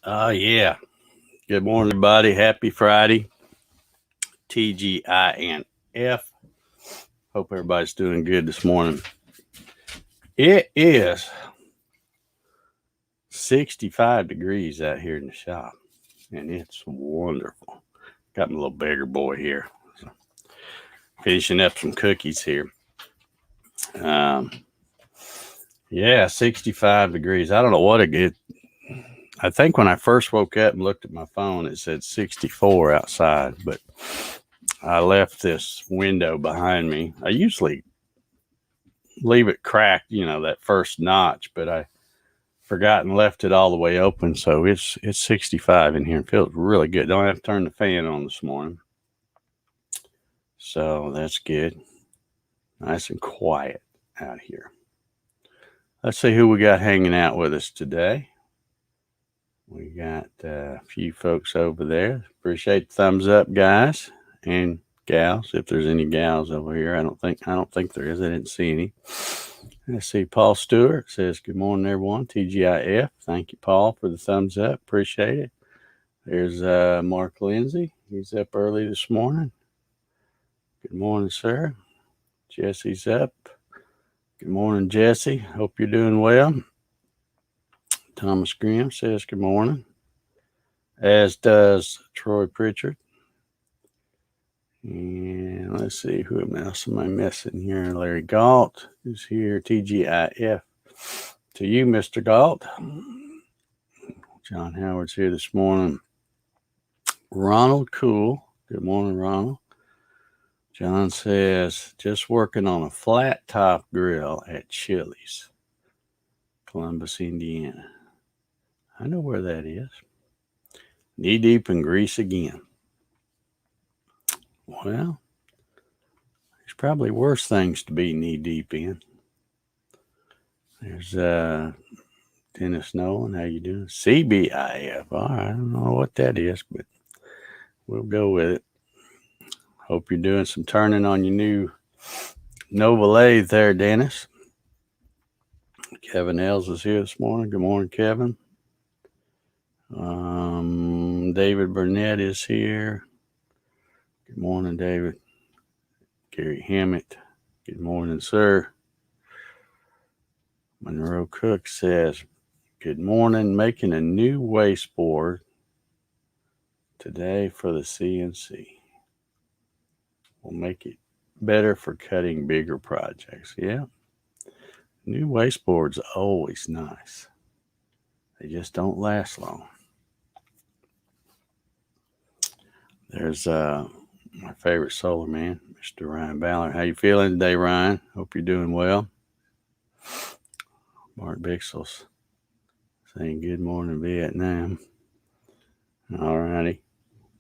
Yeah. Good morning, everybody. Happy Friday. TGINF. Hope everybody's doing good this morning. It is 65 degrees out here in the shop, and it's wonderful. Got my little beggar boy here. So, finishing up some cookies here. Um, yeah, 65 degrees. I don't know what it is. I think when I first woke up and looked at my phone, it said 64 outside, but I left this window behind me. I usually leave it cracked, that first notch, but I forgot and left it all the way open. So it's 65 in here and feels really good. Don't have to turn the fan on this morning. So that's good. Nice and quiet out here. Let's see who we got hanging out with us today. We got a few folks over there. Appreciate the thumbs up, guys and gals. If there's any gals over here, I don't think there is. I didn't see any. Let's see. Paul Stewart says, "Good morning, everyone. TGIF." Thank you, Paul, for the thumbs up. Appreciate it. There's Mark Lindsay. He's up early this morning. Good morning, sir. Jesse's up. Good morning, Jesse. Hope you're doing well. Thomas Grimm says good morning, as does Troy Pritchard. And let's see, who else am I missing here? Larry Galt is here. TGIF to you, Mr. Galt. John Howard's here this morning. Ronald Cool. Good morning, Ronald. John says, just working on a flat top grill at Chili's, Columbus, Indiana. I know where that is. Knee deep in grease again. Well, there's probably worse things to be knee deep in. There's Dennis Nolan. How you doing? CBIF. All right, I don't know what that is, but we'll go with it. Hope you're doing some turning on your new Nova lathe there, Dennis. Kevin Els is here this morning. Good morning, Kevin. David Burnett is here. Good morning, David. Gary Hammett. Good morning, sir. Monroe Cook says, good morning. Making a new wasteboard today for the CNC. We'll make it better for cutting bigger projects. Yeah. New wasteboard's always nice. They just don't last long. There's my favorite solar man, Mr. Ryan Ballard. How you feeling today, Ryan? Hope you're doing well. Bart Bixels saying good morning, Vietnam. All righty.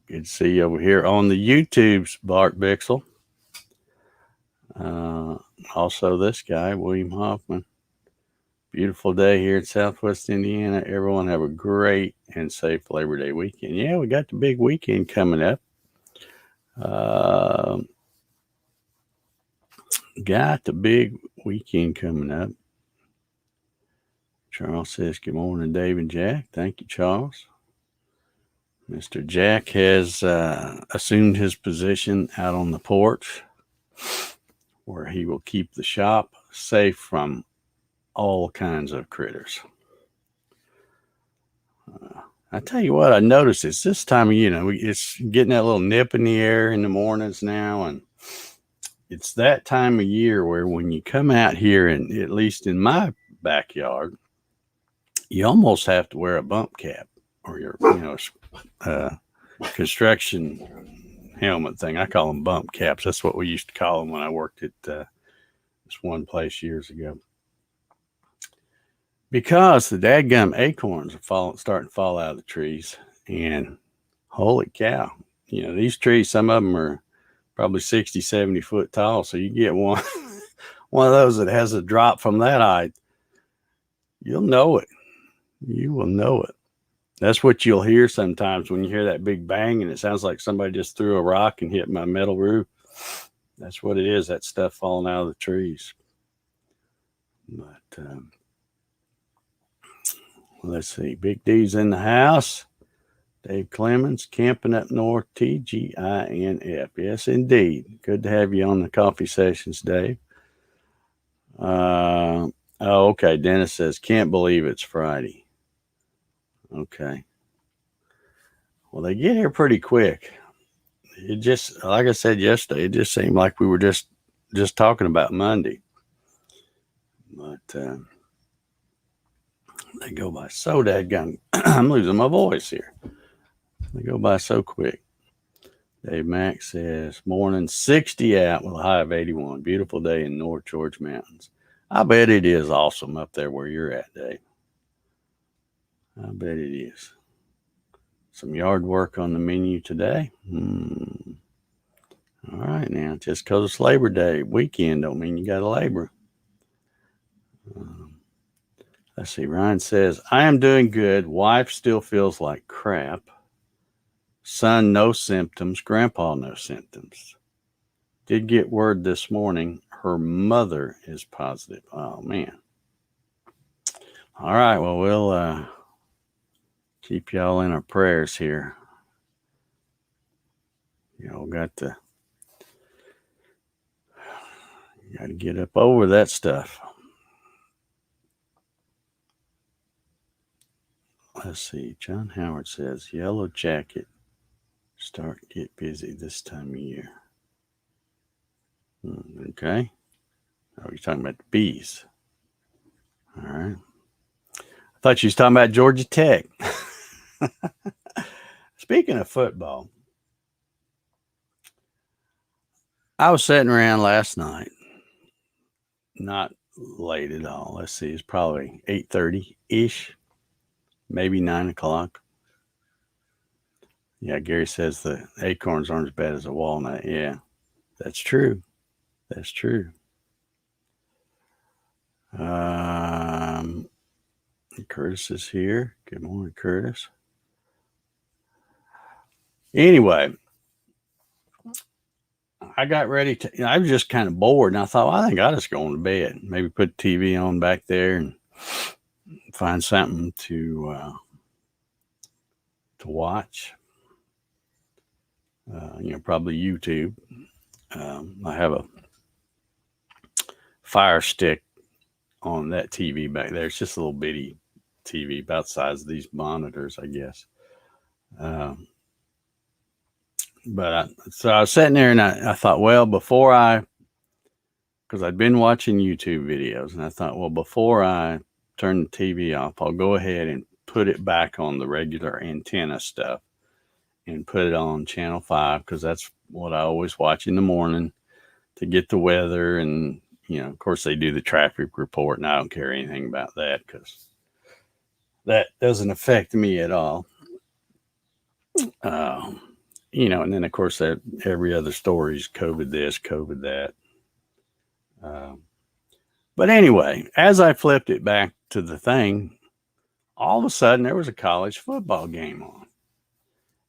Good to see you over here on the YouTubes, Bart Bixel. Also this guy, William Hoffman. Beautiful day here in Southwest Indiana. Everyone have a great and safe Labor Day weekend. Yeah, we got the big weekend coming up. Got the big weekend coming up. Charles says, good morning, Dave and Jack. Thank you, Charles. Mr. Jack has assumed his position out on the porch where he will keep the shop safe from all kinds of critters. I tell you what, I noticed it's this time of year, it's getting that little nip in the air in the mornings now, and it's that time of year where when you come out here, and at least in my backyard, you almost have to wear a bump cap or your, construction helmet thing. I call them bump caps. That's what we used to call them when I worked at this one place years ago. Because the dadgum acorns are starting to fall out of the trees, and holy cow, these trees, some of them are probably 60, 70 foot tall. So you get one of those that has a drop from that height, you'll know it. You will know it. That's what you'll hear sometimes when you hear that big bang and it sounds like somebody just threw a rock and hit my metal roof. That's what it is, that stuff falling out of the trees. But Let's see. Big D's in the house. Dave Clemens, camping up north, TGINF. Yes, indeed. Good to have you on the coffee sessions, Dave. Okay. Dennis says, can't believe it's Friday. Okay. Well, they get here pretty quick. It just, like I said yesterday, it just seemed like we were just talking about Monday. But they go by so dadgum. I'm losing my voice here. They go by so quick. Dave Mack says, morning, 60 out with a high of 81. Beautiful day in North George Mountains. I bet it is awesome up there where you're at, Dave. I bet it is. Some yard work on the menu today. All right, now, just because it's Labor Day weekend don't mean you got to labor. Let's see. Ryan says, I am doing good. Wife still feels like crap. Son, no symptoms. Grandpa, no symptoms. Did get word this morning her mother is positive. Oh, man. All right. Well, we'll keep y'all in our prayers here. Y'all got to get up over that stuff. Let's see. John Howard says, Yellow Jacket start to get busy this time of year. Okay. Oh, you're talking about the bees. All right. I thought you was talking about Georgia Tech. Speaking of football, I was sitting around last night, not late at all. Let's see, it's probably 8:30-ish, maybe 9 o'clock. Yeah, Gary says the acorns aren't as bad as a walnut. Yeah, that's true. That's true. Curtis is here. Good morning, Curtis. Anyway, I got ready to, I was just kind of bored, and I thought, well, I think I'll just go to bed. Maybe put the TV on back there and find something to watch. Probably YouTube. I have a Fire Stick on that TV back there. It's just a little bitty TV about the size of these monitors, I guess. So I was sitting there and I thought, well, because I'd been watching YouTube videos, and I thought, well, before I turn the TV off, I'll go ahead and put it back on the regular antenna stuff and put it on channel 5, because that's what I always watch in the morning to get the weather. And, of course, they do the traffic report, and I don't care anything about that because that doesn't affect me at all. And then, of course, every other story is COVID this, COVID that. But anyway, as I flipped it back to the thing, all of a sudden there was a college football game on.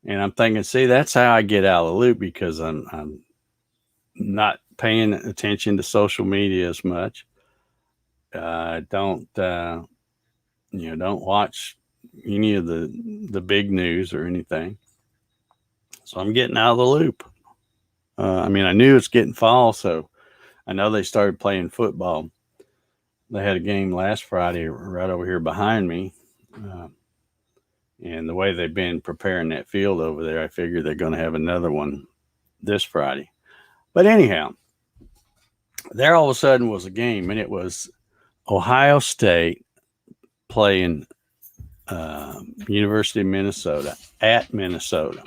And I'm thinking, see, that's how I get out of the loop, because I'm not paying attention to social media as much. Don't watch any of the big news or anything. So I'm getting out of the loop. I knew it's getting fall, so I know they started playing football. They had a game last Friday right over here behind me. And the way they've been preparing that field over there, I figure they're going to have another one this Friday. But anyhow, there all of a sudden was a game, and it was Ohio State playing University of Minnesota at Minnesota.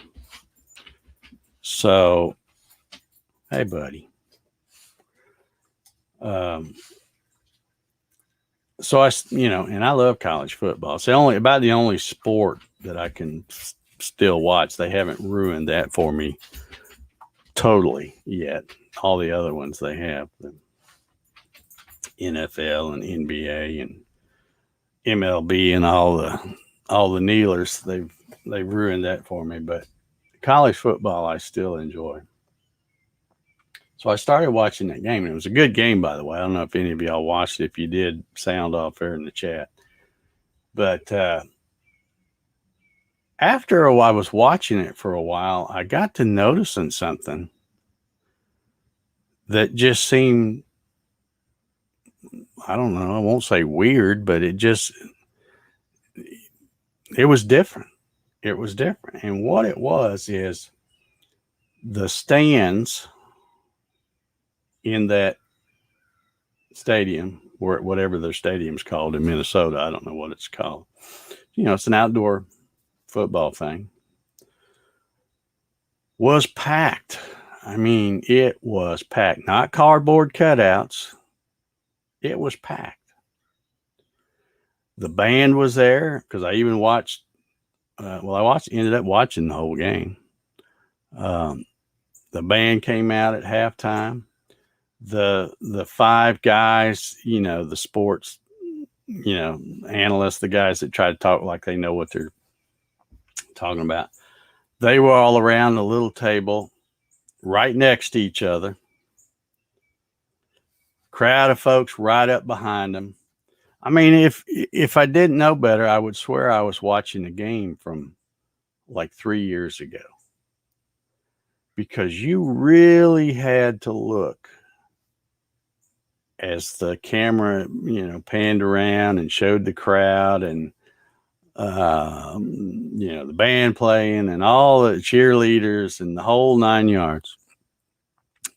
So, hey, buddy. So and I love college football. It's about the only sport that I can still watch. They haven't ruined that for me totally yet. All the other ones they have, the NFL and NBA and MLB and all the kneelers, they've ruined that for me. But college football, I still enjoy. So I started watching that game, and it was a good game, by the way. I don't know if any of y'all watched it. If you did, sound off there in the chat. But after I was watching it for a while, I got to noticing something that just seemed, I don't know, I won't say weird, but it was different. It was different. And what it was is the stands in that stadium, or whatever their stadium's called in Minnesota, I don't know what it's called. It's an outdoor football thing, was packed. I mean, it was packed. Not cardboard cutouts. It was packed. The band was there because I even watched. Ended up watching the whole game. The band came out at halftime. The five guys, the sports, analysts, the guys that try to talk like they know what they're talking about. They were all around the little table right next to each other. Crowd of folks right up behind them. I mean, if I didn't know better, I would swear I was watching a game from like 3 years ago, because you really had to look as the camera, panned around and showed the crowd and, the band playing and all the cheerleaders and the whole 9 yards.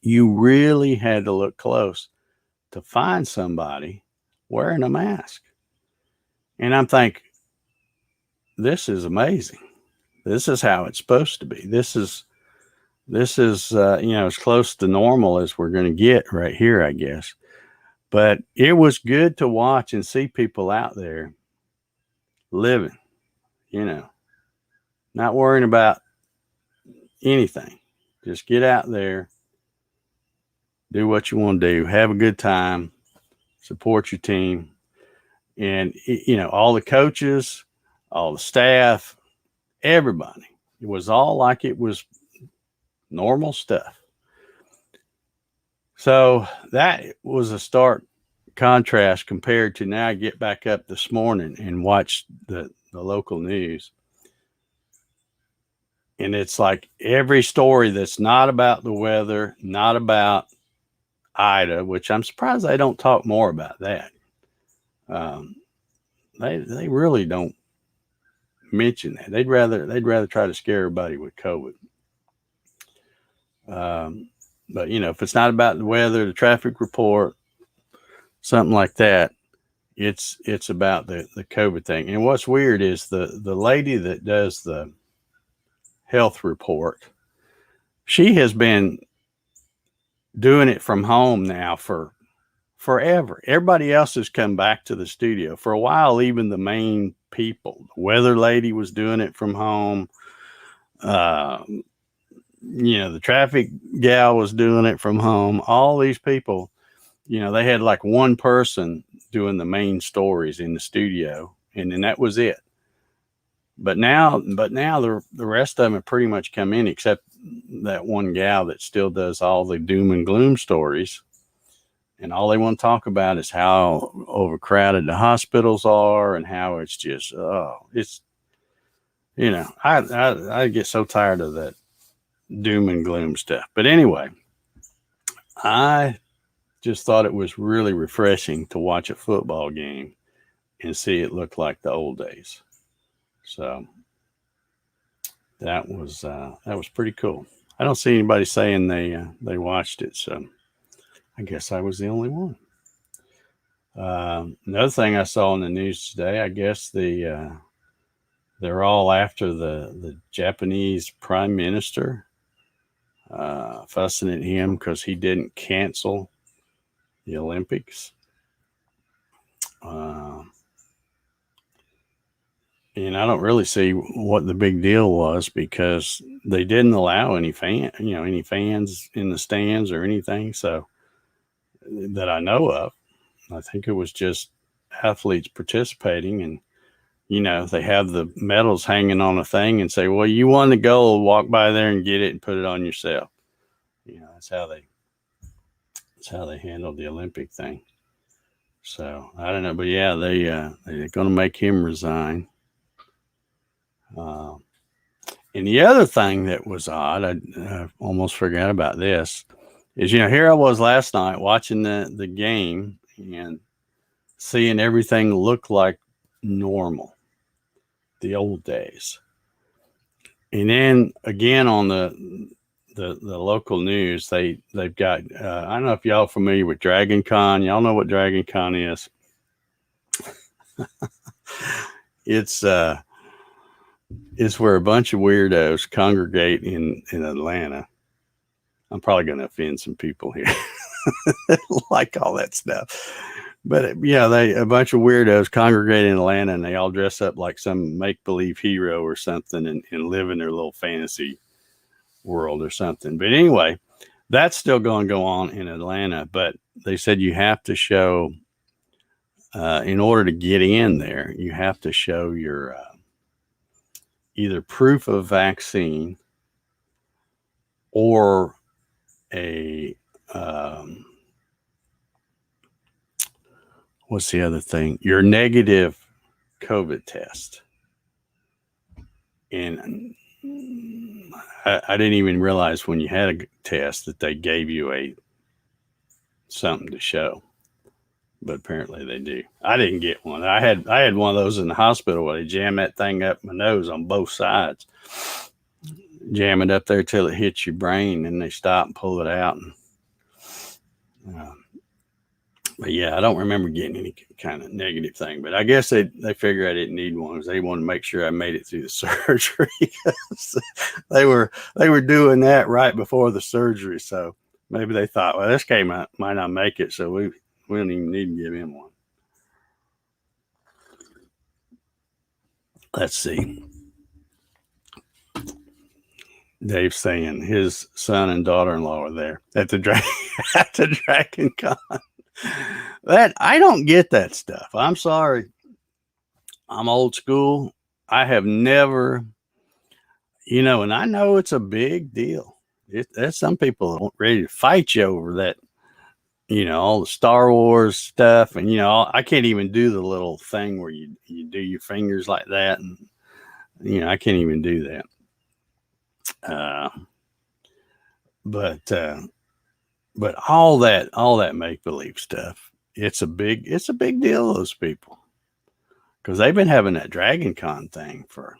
You really had to look close to find somebody wearing a mask. And I'm thinking, this is amazing. This is how it's supposed to be. This is as close to normal as we're going to get right here, I guess. But it was good to watch and see people out there living, not worrying about anything. Just get out there, do what you want to do, have a good time, support your team. And, all the coaches, all the staff, everybody, it was all like it was normal stuff. So that was a stark contrast compared to now. I get back up this morning and watch the local news. And it's like every story that's not about the weather, not about Ida, which I'm surprised they don't talk more about that. They really don't mention that. They'd rather try to scare everybody with COVID. But if it's not about the weather, the traffic report, something like that, it's about the COVID thing. And what's weird is the lady that does the health report, she has been doing it from home now for forever. Everybody else has come back to the studio for a while. Even the main people, the weather lady was doing it from home. The traffic gal was doing it from home. All these people, they had like one person doing the main stories in the studio, and then that was it. But now the rest of them have pretty much come in, except that one gal that still does all the doom and gloom stories. And all they want to talk about is how overcrowded the hospitals are and how it's just, I get so tired of that doom and gloom stuff. But anyway, I just thought it was really refreshing to watch a football game and see it look like the old days. So that was pretty cool. I don't see anybody saying they watched it, so I guess I was the only one. Another thing I saw in the news today, I guess they're all after the Japanese prime minister, fussing at him because he didn't cancel the Olympics. And I don't really see what the big deal was, because they didn't allow any fans in the stands or anything. So that I know of, I think it was just athletes participating, and they have the medals hanging on a thing and say, well, you won the gold, walk by there and get it and put it on yourself. That's how they handled the Olympic thing. So I don't know, but yeah, they're going to make him resign. And the other thing that was odd, I almost forgot about this, is here I was last night watching the game and seeing everything look like normal, the old days, and then again on the local news, they've got I don't know if y'all are familiar with Dragon Con. Y'all know what Dragon Con is? It's where a bunch of weirdos congregate in Atlanta. I'm probably going to offend some people here like all that stuff. But yeah, a bunch of weirdos congregate in Atlanta, and they all dress up like some make-believe hero or something and live in their little fantasy world or something. But anyway, that's still going to go on in Atlanta. But they said you have to show, in order to get in there, you have to show your either proof of vaccine or a what's the other thing? Your negative COVID test. And I didn't even realize when you had a test that they gave you something to show, but apparently they do. I didn't get one. I had one of those in the hospital where they jam that thing up my nose on both sides, jam it up there till it hits your brain, and they stop and pull it out. But yeah, I don't remember getting any kind of negative thing. But I guess they figured I didn't need one because they wanted to make sure I made it through the surgery. they were doing that right before the surgery, so maybe they thought, well, this guy might not make it, so we don't even need to give him one. Let's see. Dave's saying his son and daughter-in-law are there at the Dragon Con. That I don't get that stuff. I'm sorry. I'm old school. I have never, and I know it's a big deal. There's some people ready to fight you over that, all the Star Wars stuff. And, I can't even do the little thing where you do your fingers like that. And, I can't even do that. But all that make-believe stuff, it's a big deal to those people, because they've been having that Dragon Con thing for,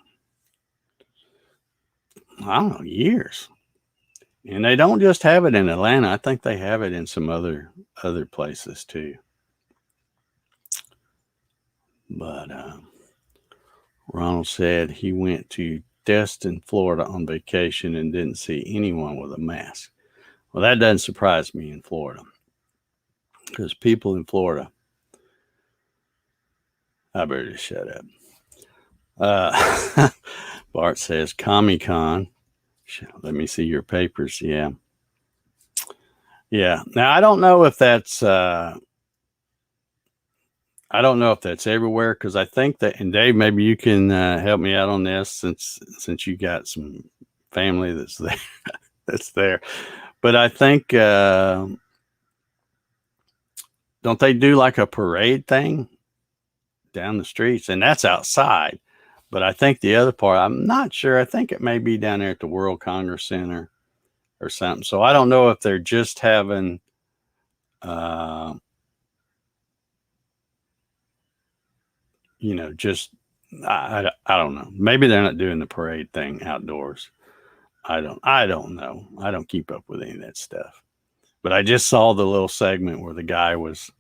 I don't know, years. And they don't just have it in Atlanta. I think they have it in some other places too. But Ronald said he went to Destin, Florida on vacation and didn't see anyone with a mask. Well, that doesn't surprise me in Florida, because people in Florida, I better just shut up. Bart says Comic-Con. Let me see your papers. Yeah. Now I don't know if that's everywhere, because I think that, and Dave, maybe you can help me out on this since you got some family that's there. that's there. But I think don't they do like a parade thing down the streets? And that's outside. But I think the other part, I'm not sure. I think it may be down there at the World Congress Center or something. So I don't know if they're just having just I don't know. Maybe they're not doing the parade thing outdoors. I don't know. I don't keep up with any of that stuff. But I just saw the little segment where the guy was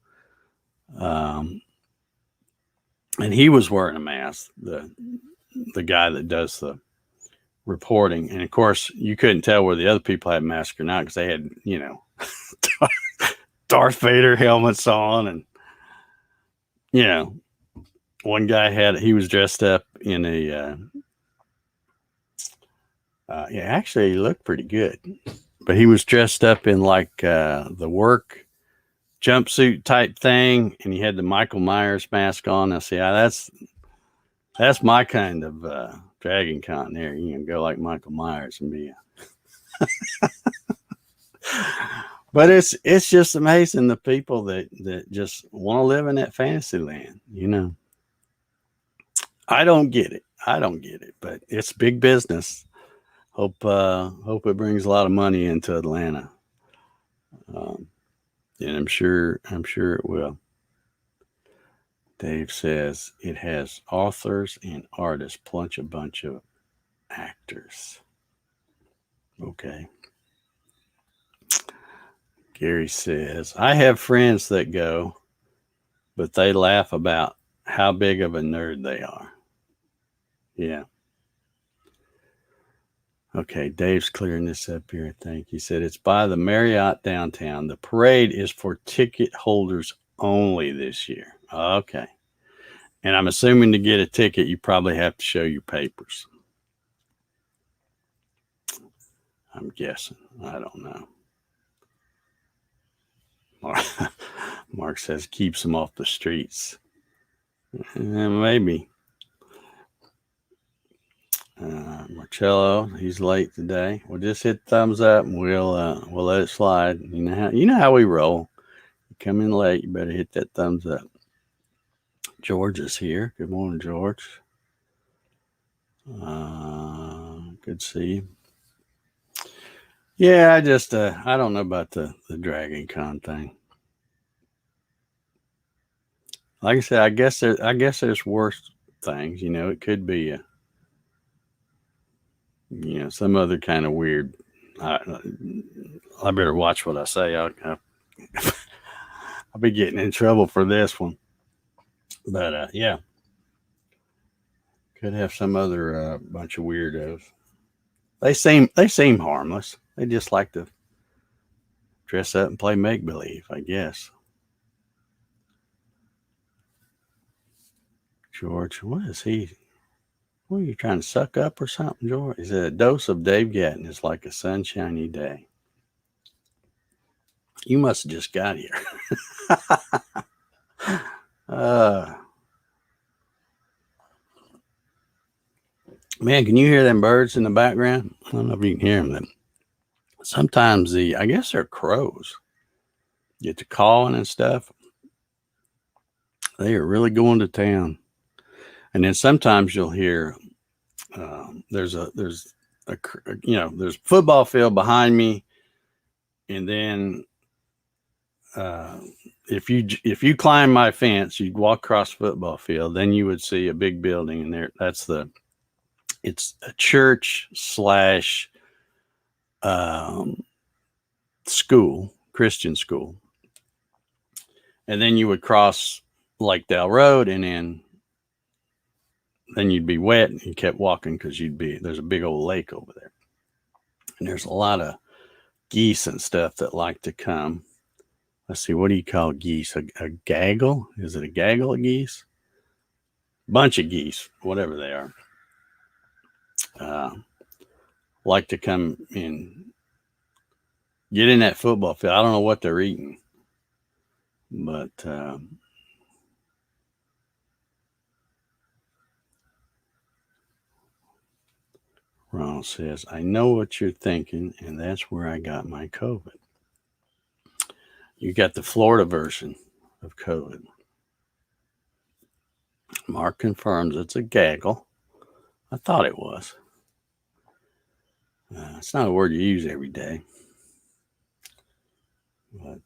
and he was wearing a mask, the guy that does the reporting. And of course, you couldn't tell where the other people had masks or not, because they had, Darth Vader helmets on. And, one guy he was dressed up in actually he looked pretty good, but he was dressed up in like the work jumpsuit type thing, and he had the Michael Myers mask on. I see, that's my kind of Dragon Con there. You can go like Michael Myers and be But it's just amazing the people that just want to live in that fantasy land, you know. I don't get it. I don't get it, but it's big business. Hope it brings a lot of money into Atlanta. Um, and I'm sure it will. Dave says it has authors and artists plus a bunch of actors. Okay. Gary says, I have friends that go, but they laugh about how big of a nerd they are. Yeah. Okay, Dave's clearing this up here, I think. He said it's by the Marriott downtown. The parade is for ticket holders only this year. Okay. And I'm assuming to get a ticket, you probably have to show your papers. I'm guessing. I don't know. Mark says keeps them off the streets. Maybe. Marcello, he's late today. We'll just hit thumbs up and we'll let it slide. You know how we roll. You come in late, you better hit that thumbs up. George is here. Good morning, George. Good to see you. Yeah, I just I don't know about the Dragon Con thing. Like I said, I guess there's worse things. You know, it could be some other kind of weird. I better watch what I say. I'll be getting in trouble for this one. But yeah, could have some other bunch of weirdos. They seem harmless. They just like to dress up and play make believe, I guess. George, what is he? What are you trying to suck up or something, George? He said a dose of Dave Gatton is like a sunshiny day. You must have just got here. Man, can you hear them birds in the background? I don't know if you can hear them. Sometimes I guess they're crows. Get to calling and stuff. They are really going to town. And then sometimes you'll hear there's football field behind me, and then if you climb my fence, you'd walk across the football field, then you would see a big building, and it's a church / school, Christian school, and then you would cross Lakedale Road, and then you'd be wet, and you kept walking because there's a big old lake over there, and there's a lot of geese and stuff that like to come. Let's see, what do you call geese? A gaggle? Is it a gaggle of geese? Bunch of geese, whatever they are. Like to come and get in that football field. I don't know what they're eating, but Ronald says, I know what you're thinking, and that's where I got my COVID. You got the Florida version of COVID. Mark confirms it's a gaggle. I thought it was. It's not a word you use every day. But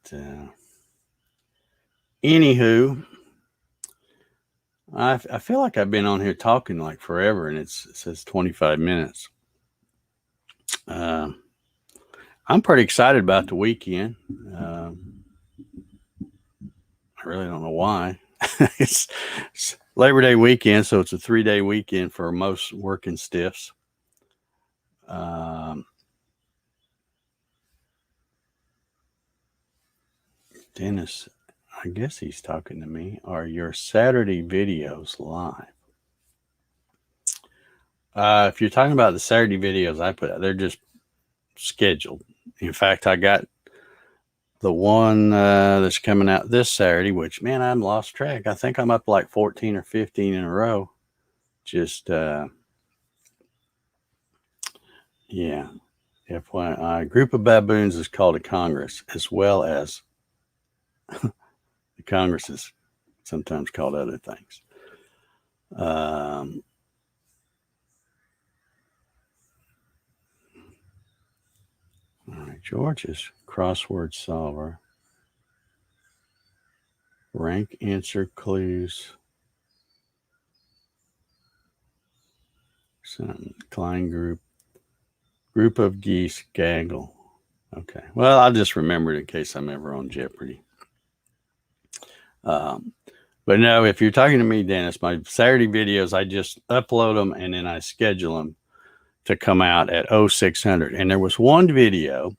anywho, I feel like I've been on here talking like forever, and it says 25 minutes. I'm pretty excited about the weekend. I really don't know why. It's Labor Day weekend, so it's a 3-day weekend for most working stiffs. Dennis, I guess he's talking to me. Are your Saturday videos live? If you're talking about the Saturday videos I put out, they're just scheduled. In fact, I got the one that's coming out this Saturday, which, man, I've lost track. I think I'm up like 14 or 15 in a row. Just, yeah. FYI, a group of baboons is called a congress, as well as the Congress is sometimes called other things. All right, George's crossword solver. Rank answer clues. Something. Klein group. Group of geese gaggle. Okay. Well, I'll just remember it in case I'm ever on Jeopardy. But no, if you're talking to me, Dennis, my Saturday videos, I just upload them and then I schedule them to come out at 0600. And there was one video,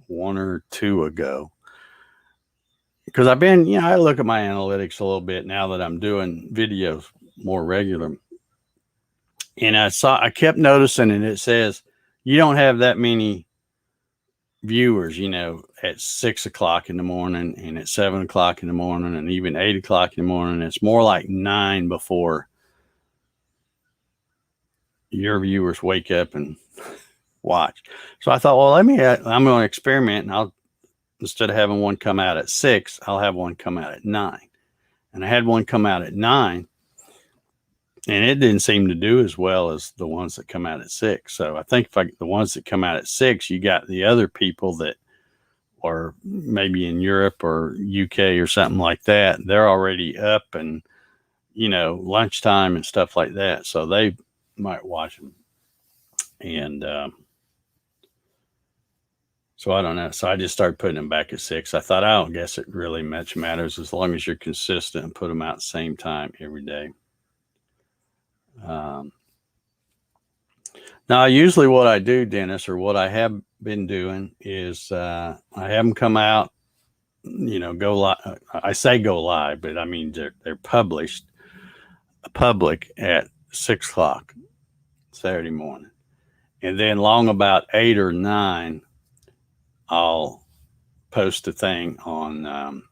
1 or 2 ago, because I've been, I look at my analytics a little bit now that I'm doing videos more regular. And I kept noticing, and it says, you don't have that many viewers, at 6 o'clock in the morning and at 7 o'clock in the morning and even 8 o'clock in the morning. It's more like 9 before your viewers wake up and watch. So I thought, well, I'm going to experiment, and instead of having one come out at 6, I'll have one come out at 9. And I had one come out at 9, and it didn't seem to do as well as the ones that come out at 6. So I think the ones that come out at 6, you got the other people that are maybe in Europe or UK or something like that. They're already up and, lunchtime and stuff like that. So they might watch them. And so I don't know. So I just started putting them back at 6. I thought, I don't guess it really much matters as long as you're consistent and put them out at the same time every day. Now, usually what I do, Dennis, or what I have been doing is I have them come out, go live. I say go live, but I mean they're published, public at 6 o'clock Saturday morning. And then long about 8 or 9, I'll post a thing on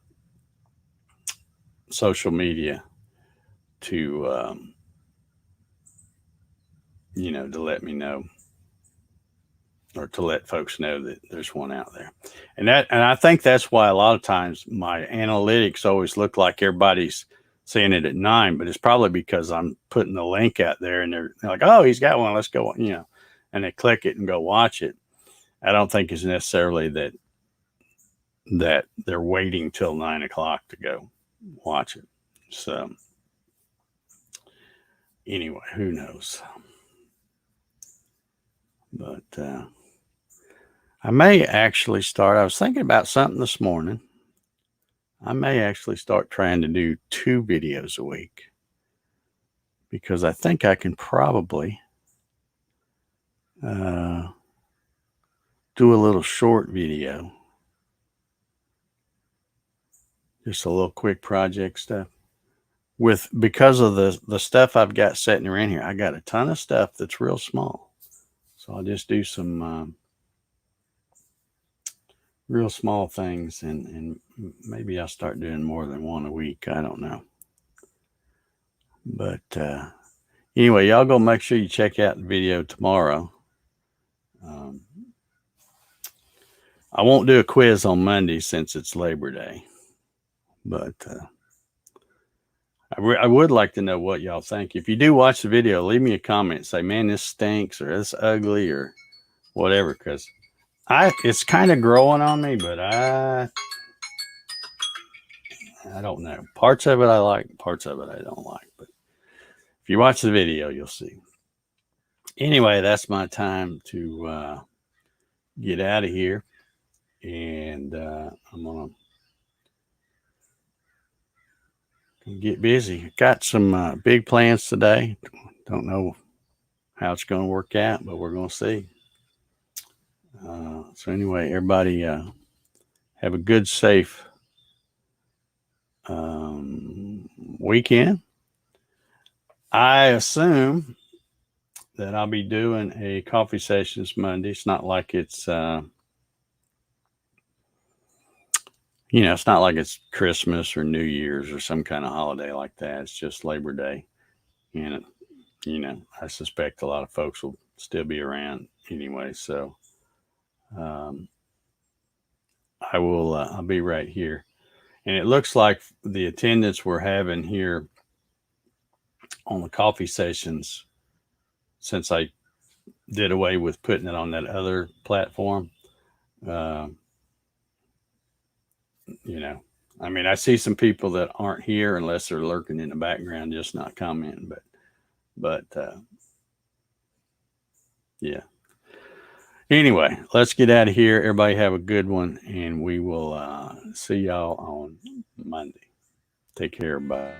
social media to, to let me know, or to let folks know that there's one out there. And I think that's why a lot of times my analytics always look like everybody's seeing it at 9, but it's probably because I'm putting the link out there and they're like, oh, he's got one, let's go, and they click it and go watch it. I don't think it's necessarily that they're waiting till 9 o'clock to go watch it. So anyway, who knows? But I may actually start. I was thinking about something this morning. I may actually start trying to do 2 videos a week, because I think I can probably do a little short video, just a little quick project stuff. Because of the stuff I've got sitting around here, I got a ton of stuff that's real small. So I'll just do some real small things, and maybe I'll start doing more than one a week. I don't know. But anyway, y'all go make sure you check out the video tomorrow. I won't do a quiz on Monday since it's Labor Day. But I would like to know what y'all think. If you do watch the video, leave me a comment. Say, man, this stinks, or this ugly, or whatever, because it's kind of growing on me, but I don't know. Parts of it I like, parts of it I don't like. But if you watch the video, you'll see. Anyway, that's my time to get out of here. And I'm going to get busy. Got some big plans today. Don't know how it's going to work out, but we're going to see. So anyway, everybody have a good, safe weekend. I assume that I'll be doing a coffee sessions Monday. It's not like it's, it's not like it's Christmas or New Year's or some kind of holiday like that. It's just Labor Day. And, I suspect a lot of folks will still be around anyway. So I will. I'll be right here. And it looks like the attendance we're having here on the coffee sessions, since I did away with putting it on that other platform, uh, you know, I mean, I see some people that aren't here unless they're lurking in the background, just not commenting. But yeah. Anyway, let's get out of here. Everybody have a good one, and we will see y'all on Monday. Take care. Bye.